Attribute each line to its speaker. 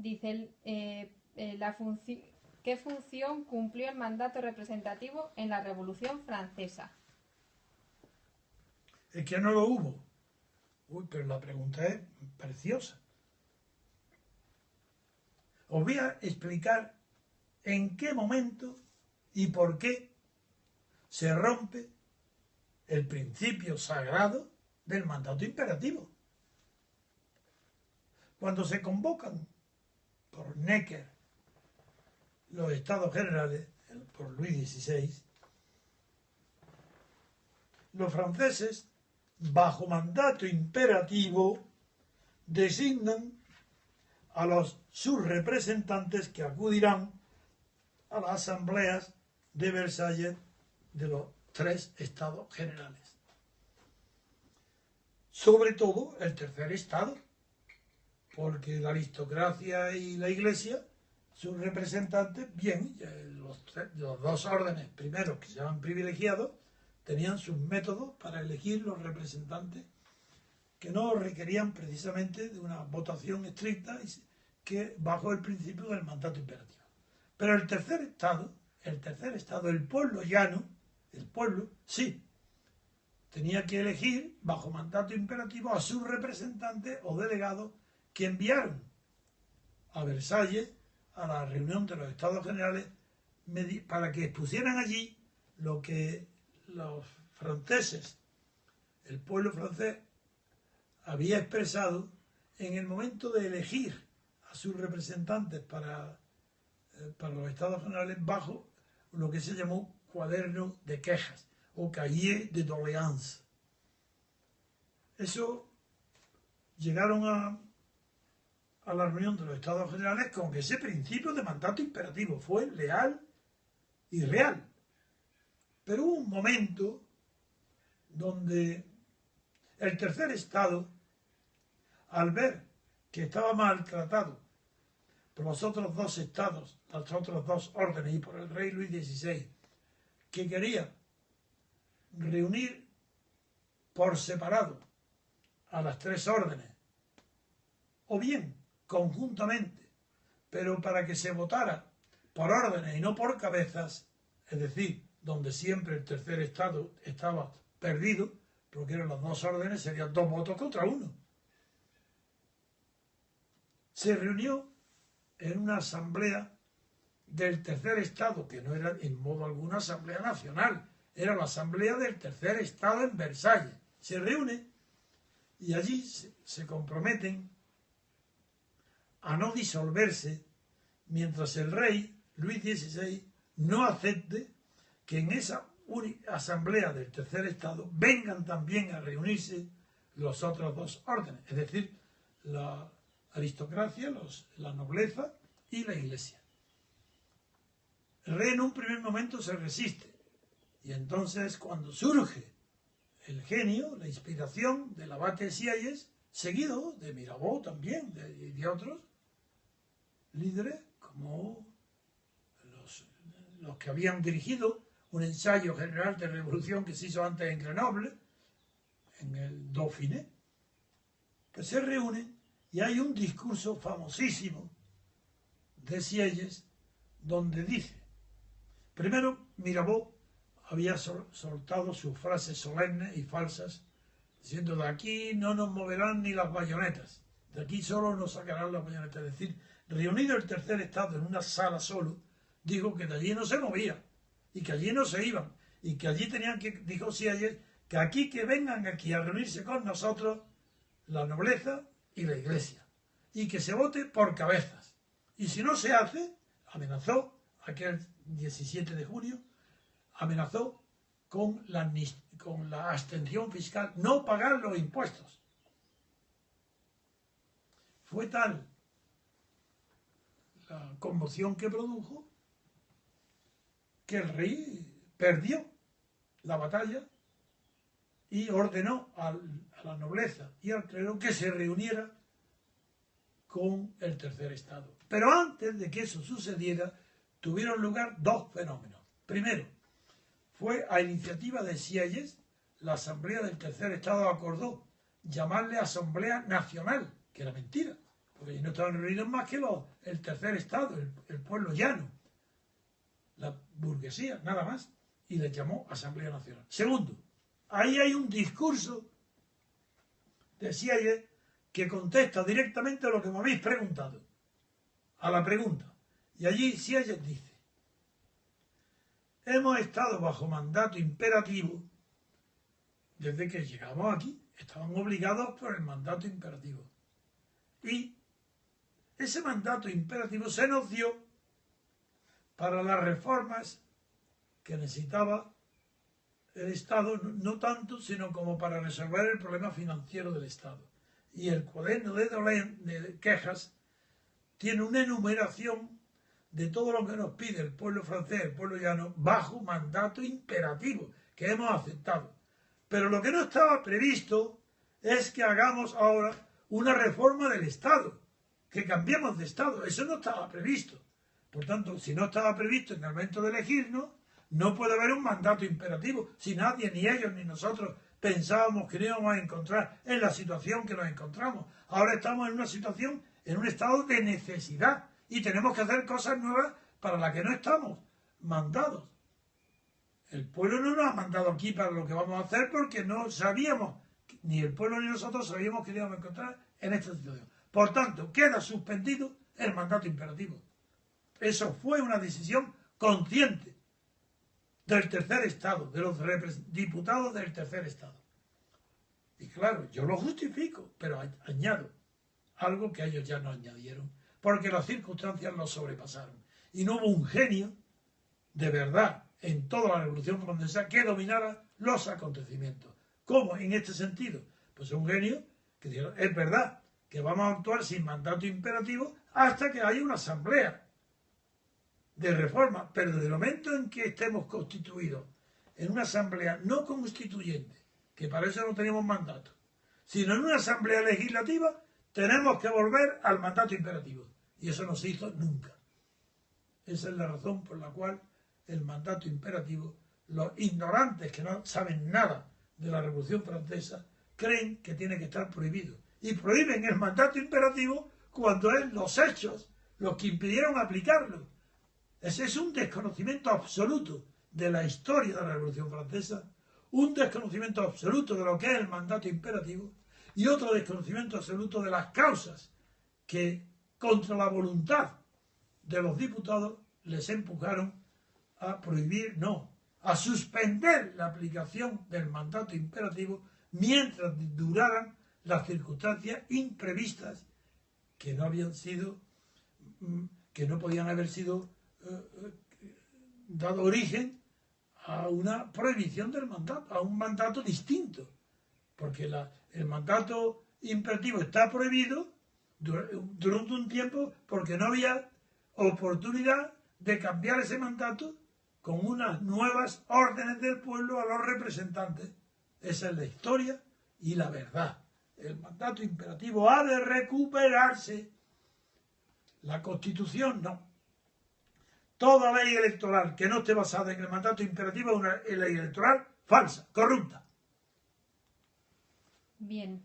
Speaker 1: Dice, ¿qué función cumplió el mandato representativo en la Revolución Francesa?
Speaker 2: Es que no lo hubo. Uy, pero la pregunta es preciosa. Os voy a explicar en qué momento y por qué se rompe el principio sagrado del mandato imperativo. Cuando se convocan por Necker los Estados Generales, por Luis XVI, los franceses, bajo mandato imperativo, designan a sus representantes que acudirán a las asambleas de Versalles de los 3 Estados Generales. Sobre todo el tercer Estado, porque la aristocracia y la Iglesia, sus representantes, bien, los 2 órdenes primeros que se llaman privilegiados, tenían sus métodos para elegir los representantes que no requerían precisamente de una votación estricta que bajo el principio del mandato imperativo. Pero el tercer Estado, el pueblo llano, el pueblo, sí, tenía que elegir bajo mandato imperativo a sus representantes o delegados que enviaron a Versalles a la reunión de los Estados Generales para que expusieran allí lo que los franceses, el pueblo francés, había expresado en el momento de elegir a sus representantes para los Estados Generales bajo lo que se llamó cuaderno de quejas o cahier de doléances. Eso llegaron a la reunión de los Estados Generales con que ese principio de mandato imperativo fue leal y real. Pero hubo un momento donde el tercer Estado, al ver que estaba maltratado por los otros 2 estados, los otros 2 órdenes y por el rey Luis XVI, que quería reunir por separado a las 3 órdenes, o bien conjuntamente, pero para que se votara por órdenes y no por cabezas, es decir, donde siempre el tercer Estado estaba perdido, porque eran las 2 órdenes, serían 2 votos contra 1. Se reunió en una asamblea del tercer Estado, que no era en modo alguna asamblea nacional, era la asamblea del tercer Estado en Versalles. Se reúne y allí se comprometen a no disolverse mientras el rey Luis XVI no acepte que en esa asamblea del tercer Estado vengan también a reunirse los otros 2 órdenes, es decir, la aristocracia, la nobleza y la Iglesia. El rey en un primer momento se resiste y entonces cuando surge el genio, la inspiración del abate Sieyes, seguido de Mirabeau también y de otros líderes como los que habían dirigido un ensayo general de revolución que se hizo antes en Grenoble, en el Dauphiné, que se reúnen y hay un discurso famosísimo de Sieyes donde dice, primero Mirabeau había soltado sus frases solemnes y falsas, diciendo de aquí no nos moverán ni las bayonetas, de aquí solo nos sacarán las bayonetas, es decir, reunido el tercer Estado en una sala solo, dijo que de allí no se movía y que allí no se iban y que allí tenían que, dijo Sieyes, que aquí que vengan aquí a reunirse con nosotros la nobleza y la Iglesia y que se vote por cabezas y si no se hace, amenazó aquel 17 de junio, amenazó con la abstención fiscal, no pagar los impuestos. Fue tal la conmoción que produjo que el rey perdió la batalla y ordenó a la nobleza y al clero que se reuniera con el tercer Estado. Pero antes de que eso sucediera, tuvieron lugar 2 fenómenos. Primero, fue a iniciativa de Sieyes, la Asamblea del Tercer Estado acordó llamarle Asamblea Nacional, que era mentira, porque no estaban reunidos más que el tercer estado, el pueblo llano, la burguesía, nada más, y les llamó Asamblea Nacional. Segundo, ahí hay un discurso de Sieyès que contesta directamente a lo que me habéis preguntado, a la pregunta. Y allí Sieyès dice: hemos estado bajo mandato imperativo desde que llegamos aquí, estaban obligados por el mandato imperativo. Y ese mandato imperativo se nos dio para las reformas que necesitaba el Estado, no tanto, sino como para resolver el problema financiero del Estado. Y el cuaderno de quejas tiene una enumeración de todo lo que nos pide el pueblo francés, el pueblo llano, bajo mandato imperativo, que hemos aceptado. Pero lo que no estaba previsto es que hagamos ahora una reforma del Estado, que cambiemos de Estado. Eso no estaba previsto. Por tanto, si no estaba previsto en el momento de elegirnos, no puede haber un mandato imperativo. Si nadie, ni ellos ni nosotros, pensábamos que nos íbamos a encontrar en la situación que nos encontramos. Ahora estamos en una situación, en un estado de necesidad, y tenemos que hacer cosas nuevas para las que no estamos mandados. El pueblo no nos ha mandado aquí para lo que vamos a hacer, porque no sabíamos, ni el pueblo ni nosotros sabíamos que nos íbamos a encontrar en esta situación. Por tanto, queda suspendido el mandato imperativo. Eso fue una decisión consciente del tercer estado, de los diputados del tercer estado. Y claro, yo lo justifico, pero añado algo que ellos ya no añadieron, porque las circunstancias lo sobrepasaron. Y no hubo un genio de verdad en toda la Revolución Francesa que dominara los acontecimientos. ¿Cómo en este sentido? Pues un genio que dijo: es verdad que vamos a actuar sin mandato imperativo hasta que haya una asamblea de reforma, pero desde el momento en que estemos constituidos en una asamblea no constituyente, que para eso no tenemos mandato, sino en una asamblea legislativa, tenemos que volver al mandato imperativo. Y eso no se hizo nunca. Esa es la razón por la cual el mandato imperativo, los ignorantes que no saben nada de la Revolución Francesa, creen que tiene que estar prohibido. Y prohíben el mandato imperativo cuando es los hechos los que impidieron aplicarlo. Ese es un desconocimiento absoluto de la historia de la Revolución Francesa, un desconocimiento absoluto de lo que es el mandato imperativo y otro desconocimiento absoluto de las causas que, contra la voluntad de los diputados, les empujaron a prohibir, no, a suspender la aplicación del mandato imperativo mientras duraran las circunstancias imprevistas que no habían sido, que no podían haber sido dado origen a una prohibición del mandato, a un mandato distinto, porque el mandato imperativo está prohibido durante un tiempo porque no había oportunidad de cambiar ese mandato con unas nuevas órdenes del pueblo a los representantes. Esa es la historia y la verdad. El mandato imperativo ha de recuperarse. La Constitución no. Toda ley electoral que no esté basada en el mandato imperativo es una ley electoral falsa, corrupta.
Speaker 1: Bien.